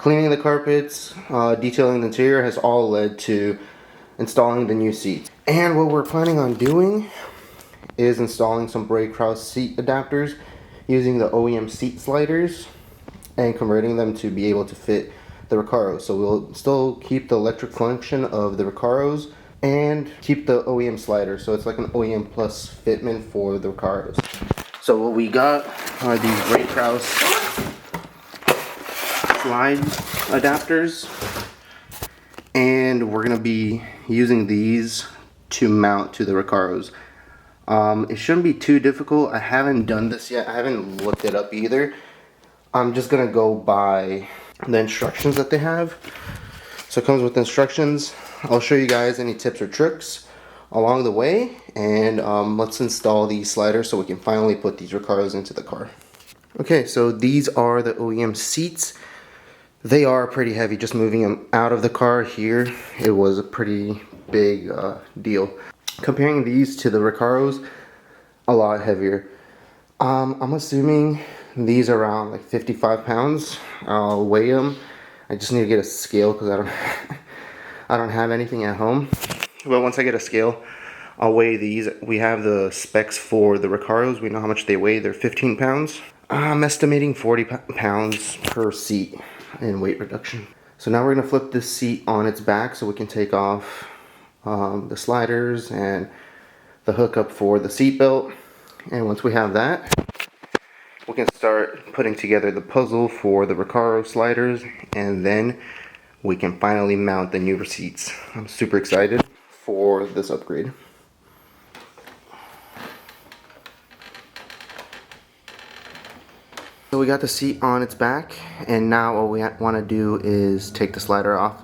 Cleaning the carpets, detailing the interior has all led to installing the new seats. And what we're planning on doing is installing some Brey Kraus Seat adapters using the OEM seat sliders and converting them to be able to fit the RECARO. So we'll still keep the electric function of the RECAROs and keep the OEM slider. So it's like an OEM plus fitment for the RECAROs. So what we got are these Brey Kraus slide adapters, and we're gonna be using these to mount to the RECAROs. It shouldn't be too difficult. I haven't done this yet. I haven't looked it up either. I'm just gonna go by the instructions that they have. So it comes with instructions. I'll show you guys any tips or tricks along the way, and let's install these sliders so we can finally put these RECAROs into the car. Okay, so these are the OEM seats. They are pretty heavy. Just moving them out of the car here, it was a pretty big deal. Comparing these to the RECAROs, a lot heavier. I'm assuming these are around like 55 pounds. I'll weigh them. I just need to get a scale because I don't have anything at home. But once I get a scale, I'll weigh these. We have the specs for the RECAROs. We know how much they weigh. They're 15 pounds. I'm estimating 40 pounds per seat in weight reduction. So now we're going to flip this seat on its back so we can take off the sliders and the hookup for the seat belt. And once we have that, we can start putting together the puzzle for the RECARO sliders, and then we can finally mount the newer seats. I'm super excited for this upgrade. So we got the seat on its back, and now what we want to do is take the slider off,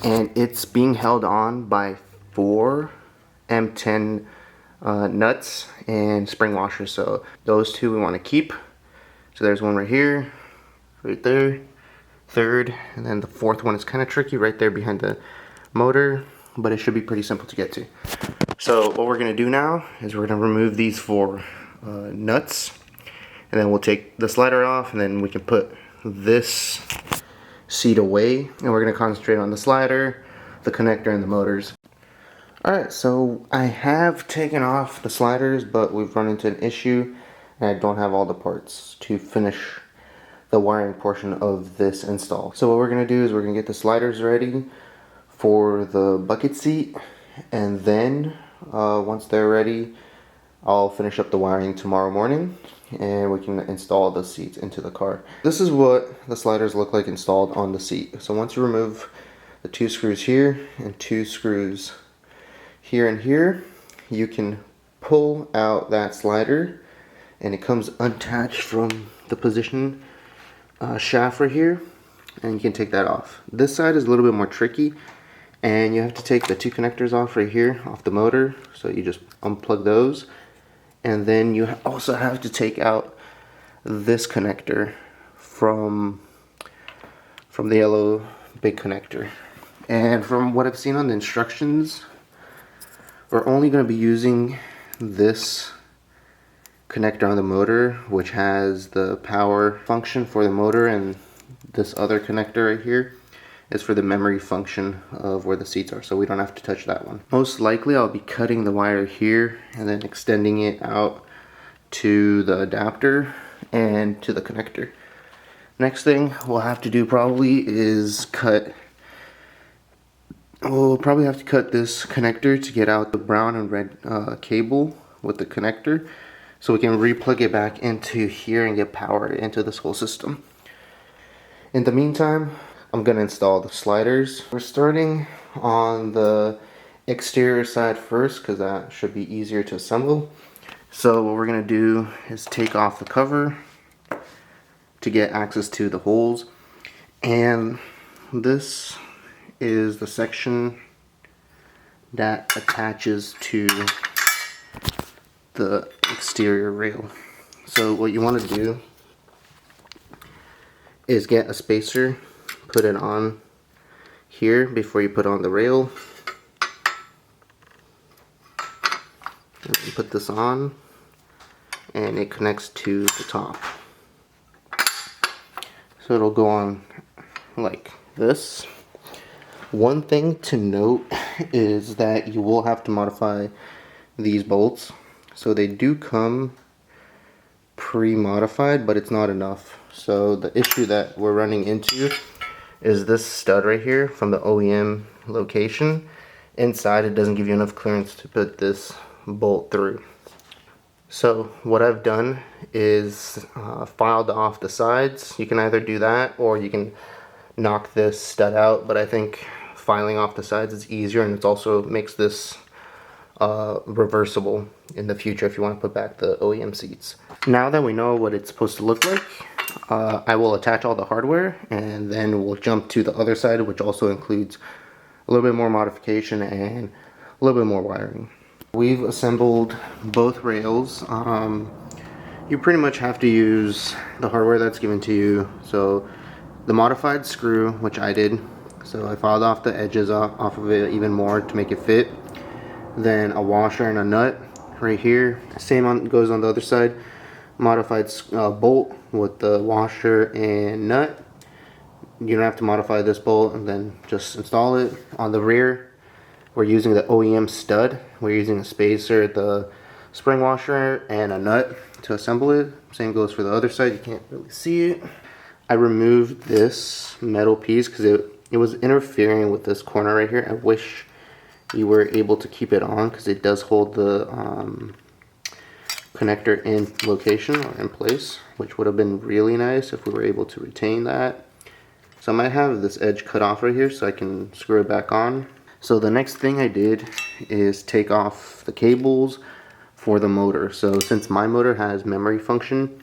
and it's being held on by 4 M10 nuts and spring washers. So those two we want to keep. So there's one right here, right there, third, and then the fourth one is kind of tricky right there behind the motor, but it should be pretty simple to get to. So what we're going to do now is we're going to remove these 4 nuts, and then we'll take the slider off, and then we can put this seat away, and we're going to concentrate on the slider, the connector, and the motors. Alright, so I have taken off the sliders, but we've run into an issue, and I don't have all the parts to finish the wiring portion of this install. So what we're going to do is we're going to get the sliders ready for the bucket seat, and then once they're ready, I'll finish up the wiring tomorrow morning, and we can install the seats into the car. This is what the sliders look like installed on the seat. So once you remove the 2 screws here and 2 screws here and here, you can pull out that slider, and it comes unattached from the position shaft right here, and you can take that off. This side is a little bit more tricky, and you have to take the 2 connectors off right here off the motor. So you just unplug those, and then you also have to take out this connector from the yellow big connector. And from what I've seen on the instructions, we're only going to be using this connector on the motor, which has the power function for the motor, and this other connector right here is for the memory function of where the seats are, so we don't have to touch that one. Most likely I'll be cutting the wire here and then extending it out to the adapter and to the connector. Next thing we'll have to do probably is we'll probably have to cut this connector to get out the brown and red cable with the connector, so we can re-plug it back into here and get power into this whole system. In the meantime, I'm going to install the sliders. We're starting on the exterior side first because that should be easier to assemble. So what we're going to do is take off the cover to get access to the holes, and this is the section that attaches to the exterior rail. So what you want to do is get a spacer, put it on here before you put on the rail, and put this on, and it connects to the top. So it'll go on like this. One thing to note is that you will have to modify these bolts. So they do come pre-modified, but it's not enough. So the issue that we're running into is this stud right here from the OEM location. Inside, it doesn't give you enough clearance to put this bolt through. So what I've done is filed off the sides. You can either do that or you can knock this stud out, but I think filing off the sides is easier, and it also makes this reversible in the future if you want to put back the OEM seats. Now that we know what it's supposed to look like, I will attach all the hardware, and then we'll jump to the other side, which also includes a little bit more modification and a little bit more wiring. We've assembled both rails. You pretty much have to use the hardware that's given to you. So the modified screw, which I did, so I filed off the edges off of it even more to make it fit. Then a washer and a nut right here. Same goes on the other side. Modified bolt with the washer and nut. You don't have to modify this bolt, and then just install it. On the rear, we're using the OEM stud. We're using a spacer, the spring washer, and a nut to assemble it. Same goes for the other side. You can't really see it. I removed this metal piece because it was interfering with this corner right here. I wish you were able to keep it on because it does hold the connector in location or in place, which would have been really nice if we were able to retain that. So I might have this edge cut off right here so I can screw it back on. So the next thing I did is take off the cables for the motor. So since my motor has memory function,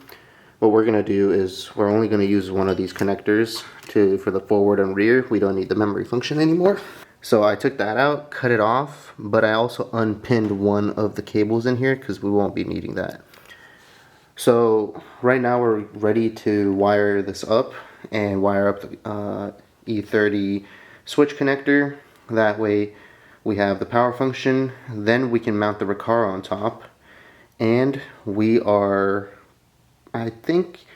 what we're gonna do is we're only gonna use one of these connectors for the forward and rear. We don't need the memory function anymore. So I took that out, cut it off, but I also unpinned one of the cables in here because we won't be needing that. So right now we're ready to wire this up and wire up the E30 switch connector. That way we have the power function, then we can mount the RECARO on top, and we are, I think,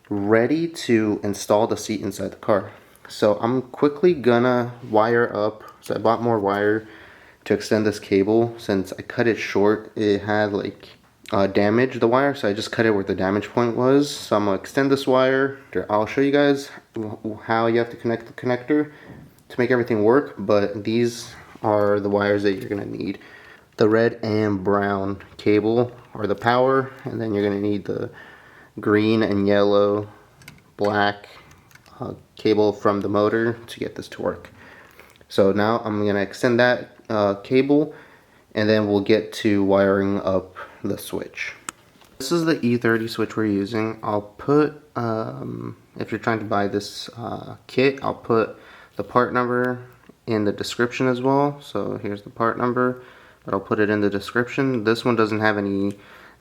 ready to install the seat inside the car. So I'm quickly gonna wire up. So I bought more wire to extend this cable. Since I cut it short, it had like damaged the wire, so I just cut it where the damage point was. So I'm gonna extend this wire. I'll show you guys how you have to connect the connector to make everything work, but these are the wires that you're gonna need. The red and brown cable are the power, and then you're gonna need the green and yellow, black cable from the motor to get this to work. So now I'm gonna extend that cable, and then we'll get to wiring up the switch. This is the E30 switch we're using. I'll put, if you're trying to buy this kit, I'll put the part number in the description as well. So here's the part number, but I'll put it in the description. This one doesn't have any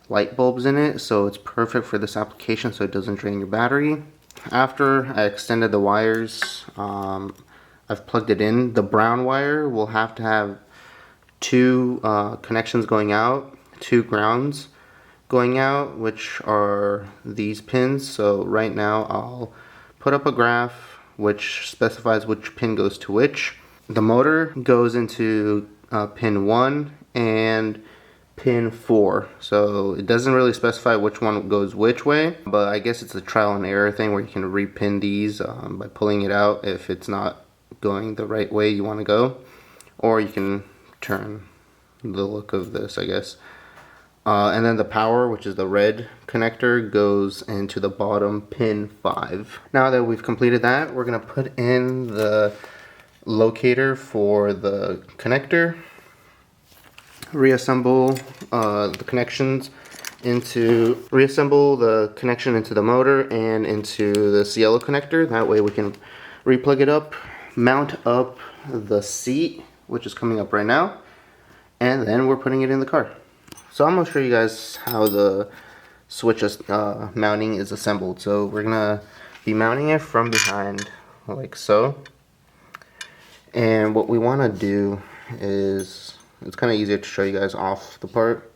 light bulbs in it, so it's perfect for this application so it doesn't drain your battery. After I extended the wires, I've plugged it in. The brown wire will have to have two connections going out, two grounds going out, which are these pins. So right now I'll put up a graph which specifies which pin goes to which. The motor goes into pin 1 and pin 4, so it doesn't really specify which one goes which way, but I guess it's a trial and error thing where you can repin these by pulling it out if it's not going the right way you want to go, or you can turn the look of this, I guess. And then the power, which is the red connector, goes into the bottom pin 5. Now that we've completed that, we're going to put in the locator for the connector, reassemble the connection into the motor and into this yellow connector. That way we can replug it up, mount up the seat, which is coming up right now, and then we're putting it in the car. So I'm going to show you guys how the switch mounting is assembled. So we're going to be mounting it from behind like so. And what we want to do is, it's kind of easier to show you guys off the part,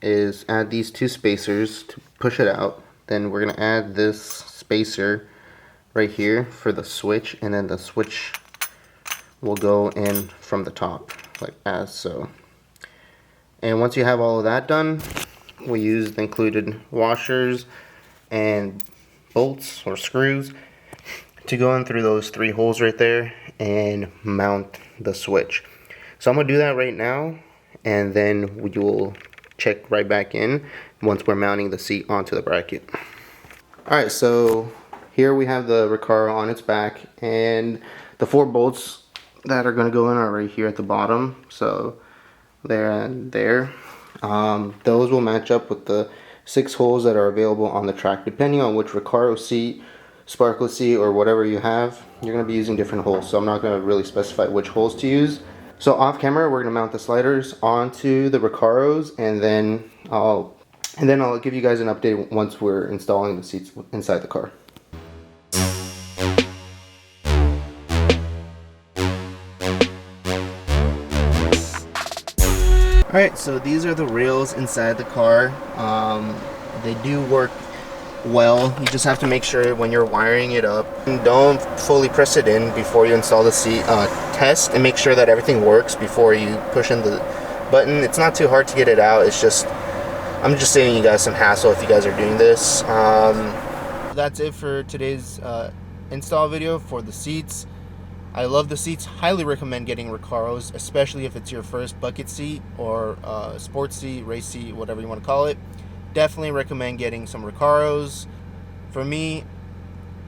is add these two spacers to push it out. Then we're going to add this spacer right here for the switch, and then the switch will go in from the top like as so. And once you have all of that done, we use the included washers and bolts or screws to go in through those 3 holes right there and mount the switch. So I'm gonna do that right now, and then we will check right back in once we're mounting the seat onto the bracket. Alright, so here we have the RECARO on its back, and the 4 bolts that are going to go in are right here at the bottom. So there and there. Those will match up with the 6 holes that are available on the track. Depending on which RECARO seat, Sparkle seat, or whatever you have, you're going to be using different holes. So I'm not going to really specify which holes to use. So off camera, we're going to mount the sliders onto the RECAROs, and then I'll give you guys an update once we're installing the seats inside the car. Alright, so these are the rails inside the car. They do work well. You just have to make sure when you're wiring it up, don't fully press it in before you install the seat. Test and make sure that everything works before you push in the button. It's not too hard to get it out. It's just, I'm just saving you guys some hassle if you guys are doing this. That's it for today's install video for the seats. I love the seats. Highly recommend getting RECAROs, especially if it's your first bucket seat or sports seat, race seat, whatever you want to call it. Definitely recommend getting some RECAROs. For me,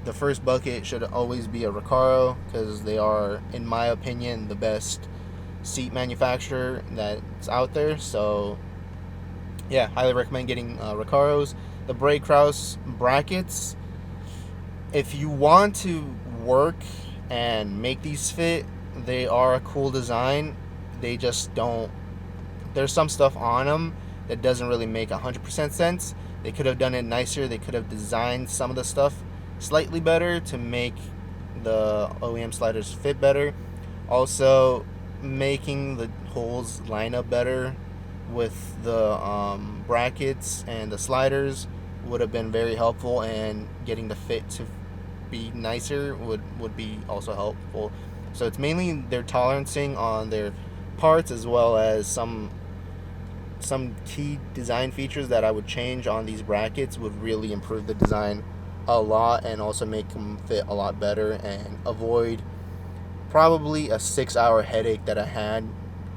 the first bucket should always be a RECARO because they are, in my opinion, the best seat manufacturer that's out there. So yeah, highly recommend getting RECAROs. The Brey Kraus brackets, if you want to work and make these fit, they are a cool design. They just don't, there's some stuff on them that doesn't really make 100% sense. They could have done it nicer. They could have designed some of the stuff slightly better to make the OEM sliders fit better. Also, making the holes line up better with the brackets and the sliders would have been very helpful, and getting the fit to be nicer would be also helpful. So it's mainly their tolerancing on their parts, as well as some key design features that I would change on these brackets would really improve the design a lot, and also make them fit a lot better and avoid probably a 6-hour headache that I had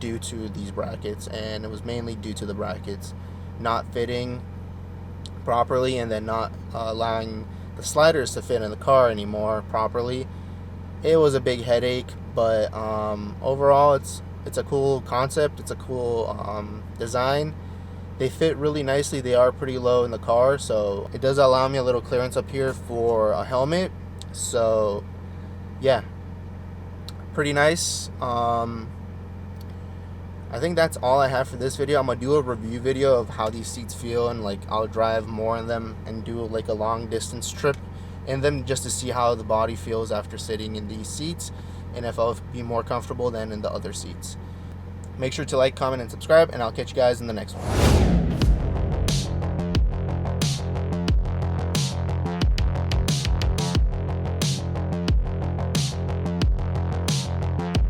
due to these brackets. And it was mainly due to the brackets not fitting properly, and then not allowing the sliders to fit in the car anymore properly. It was a big headache, but overall it's a cool concept. It's a cool design. They fit really nicely. They are pretty low in the car, so it does allow me a little clearance up here for a helmet. So yeah, pretty nice. I think that's all I have for this video. I'm gonna do a review video of how these seats feel, and like I'll drive more in them and do like a long distance trip in them just to see how the body feels after sitting in these seats, and if I'll be more comfortable than in the other seats. Make sure to like, comment, and subscribe, and I'll catch you guys in the next one.